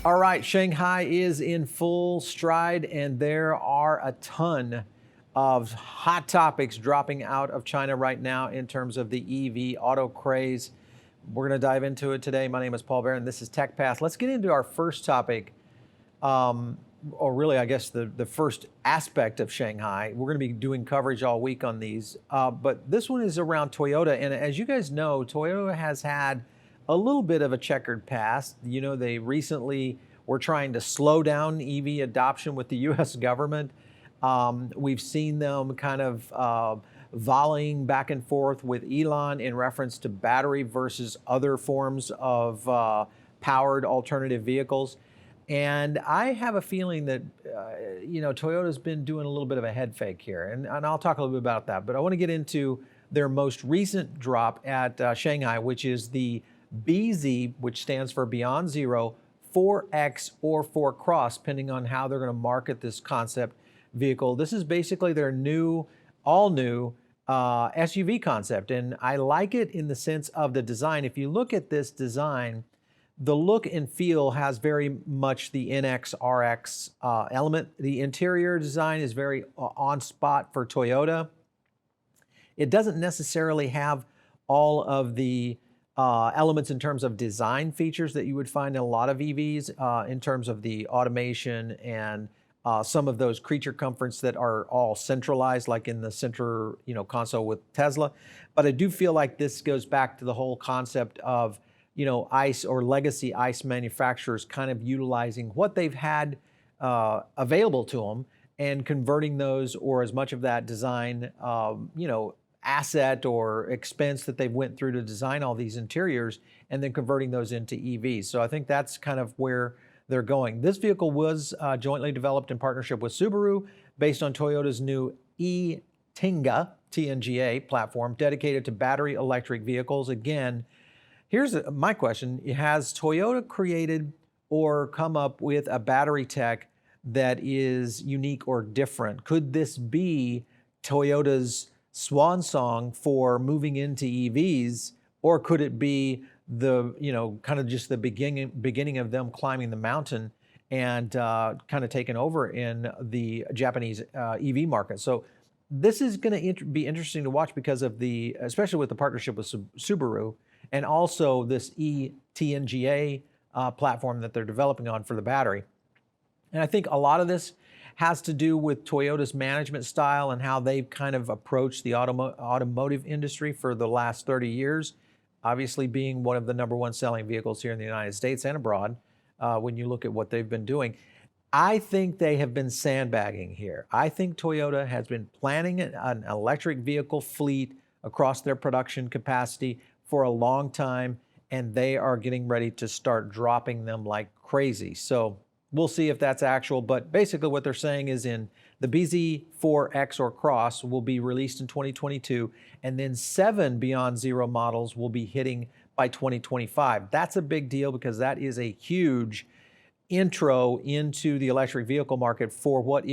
All right, Shanghai is in full stride, and there are a ton of hot topics dropping out of China right now in terms of the EV auto craze. We're going to dive into it today. My name is Paul Barron. This is Tech Path. Let's get into our first topic, or really, I guess, the first aspect of Shanghai. We're going to be doing coverage all week on these, but this one is around Toyota. And as you guys know, Toyota has had a little bit of a checkered past. You know, they recently were trying to slow down EV adoption with the US government. We've seen them kind of volleying back and forth with Elon in reference to battery versus other forms of powered alternative vehicles. And I have a feeling that, Toyota's been doing a little bit of a head fake here. And I'll talk a little bit about that. But I want to get into their most recent drop at Shanghai, which is the BZ, which stands for Beyond Zero, 4X or 4 Cross, depending on how they're going to market this concept vehicle. This is basically their all new SUV concept. And I like it in the sense of the design. If you look at this design, the look and feel has very much the NX RX element. The interior design is very on spot for Toyota. It doesn't necessarily have all of the elements in terms of design features that you would find in a lot of EVs in terms of the automation and some of those creature comforts that are all centralized, like in the center, console with Tesla. But I do feel like this goes back to the whole concept of, ICE or legacy ICE manufacturers kind of utilizing what they've had available to them and converting those, or as much of that design, asset or expense that they've went through to design all these interiors, and then converting those into EVs. So I think that's kind of where they're going. This vehicle was jointly developed in partnership with Subaru based on Toyota's new e-Tenga, TNGA platform dedicated to battery electric vehicles. Again, here's my question. Has Toyota created or come up with a battery tech that is unique or different? Could this be Toyota's swan song for moving into EVs, or could it be the, kind of just the beginning of them climbing the mountain and kind of taking over in the Japanese EV market? So this is going to be interesting to watch because of especially with the partnership with Subaru, and also this e-TNGA platform that they're developing on for the battery. And I think a lot of this has to do with Toyota's management style and how they've kind of approached the automotive industry for the last 30 years, obviously being one of the #1 selling vehicles here in the United States and abroad when you look at what they've been doing. I think they have been sandbagging here. I think Toyota has been planning an electric vehicle fleet across their production capacity for a long time, and they are getting ready to start dropping them like crazy. So we'll see if that's actual, but basically what they're saying is in the BZ4X or Cross will be released in 2022, and then 7 Beyond Zero models will be hitting by 2025. That's a big deal because that is a huge intro into the electric vehicle market for what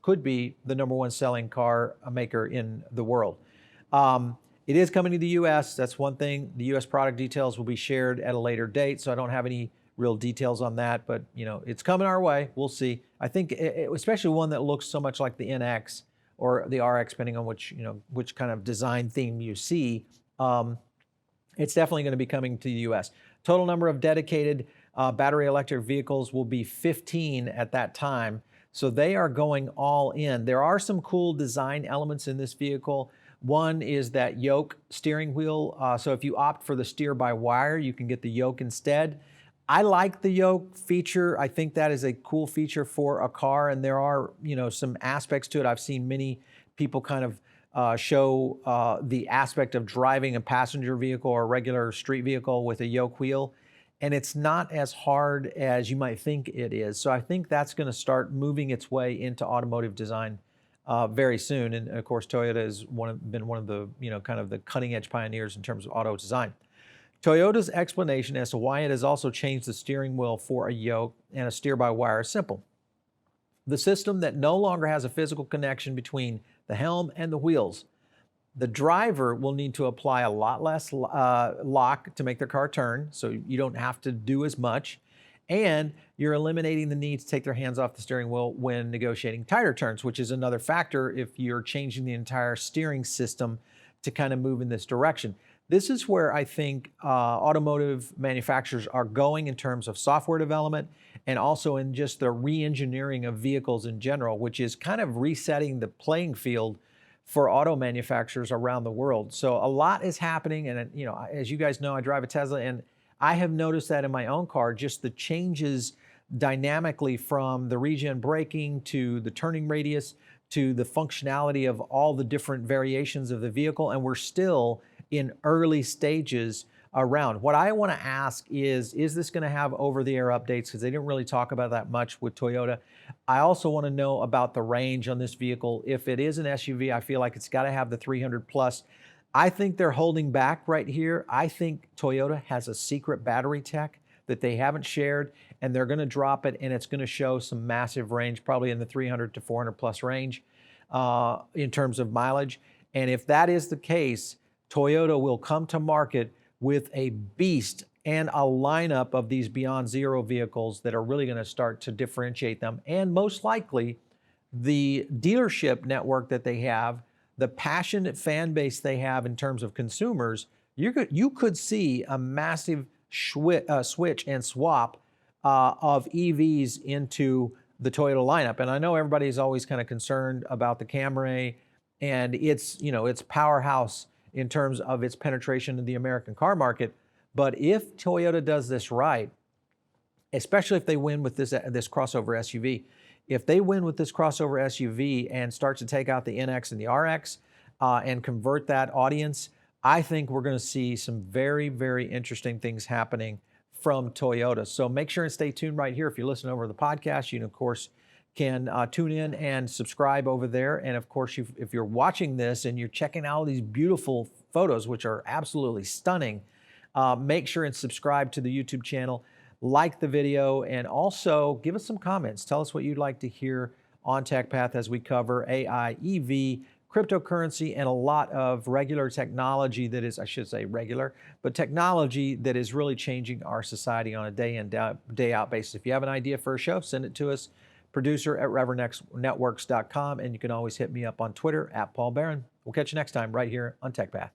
could be the #1 selling car maker in the world. It is coming to the US. That's one thing. The US product details will be shared at a later date, so I don't have any real details on that, but it's coming our way. We'll see. I think especially one that looks so much like the NX or the RX, depending on which kind of design theme you see. It's definitely going to be coming to the US. Total number of dedicated battery electric vehicles will be 15 at that time. So they are going all in. There are some cool design elements in this vehicle. One is that yoke steering wheel. So if you opt for the steer by wire, you can get the yoke instead. I like the yoke feature. I think that is a cool feature for a car, and there are some aspects to it. I've seen many people kind of show the aspect of driving a passenger vehicle or a regular street vehicle with a yoke wheel, and it's not as hard as you might think it is. So I think that's going to start moving its way into automotive design very soon. And of course, Toyota has been one of the kind of the cutting edge pioneers in terms of auto design. Toyota's explanation as to why it has also changed the steering wheel for a yoke and a steer-by-wire is simple. The system that no longer has a physical connection between the helm and the wheels. The driver will need to apply a lot less lock to make their car turn, so you don't have to do as much. And you're eliminating the need to take their hands off the steering wheel when negotiating tire turns, which is another factor if you're changing the entire steering system to kind of move in this direction. This is where I think automotive manufacturers are going in terms of software development and also in just the re-engineering of vehicles in general, which is kind of resetting the playing field for auto manufacturers around the world. So a lot is happening, and you know, as you guys know, I drive a Tesla, and I have noticed that in my own car, just the changes dynamically from the regen braking to the turning radius to the functionality of all the different variations of the vehicle, and we're still in early stages around. What I want to ask is this going to have over-the-air updates? Because they didn't really talk about that much with Toyota. I also want to know about the range on this vehicle. If it is an SUV, I feel like it's got to have the 300 plus. I think they're holding back right here. I think Toyota has a secret battery tech that they haven't shared, and they're going to drop it, and it's going to show some massive range, probably in the 300 to 400 plus range in terms of mileage. And if that is the case, Toyota will come to market with a beast and a lineup of these Beyond Zero vehicles that are really going to start to differentiate them. And most likely, the dealership network that they have, the passionate fan base they have in terms of consumers, you could see a massive switch and swap of EVs into the Toyota lineup. And I know everybody's always kind of concerned about the Camry and its powerhouse in terms of its penetration in the American car market. But if Toyota does this right, especially if they win with this crossover SUV, if they win with this crossover SUV and start to take out the NX and the RX and convert that audience, I think we're going to see some very, very interesting things happening from Toyota. So make sure and stay tuned right here. If you listen over the podcast, you, of course, can tune in and subscribe over there. And of course, if you're watching this and you're checking out all these beautiful photos, which are absolutely stunning, make sure and subscribe to the YouTube channel, like the video, and also give us some comments. Tell us what you'd like to hear on TechPath as we cover AI, EV, cryptocurrency, and a lot of regular technology that is, I should say regular, but technology that is really changing our society on a day in, day out basis. If you have an idea for a show, send it to us, producer@ReverendXNetworks.com, and you can always hit me up on Twitter @Paul Barron. We'll catch you next time right here on TechPath.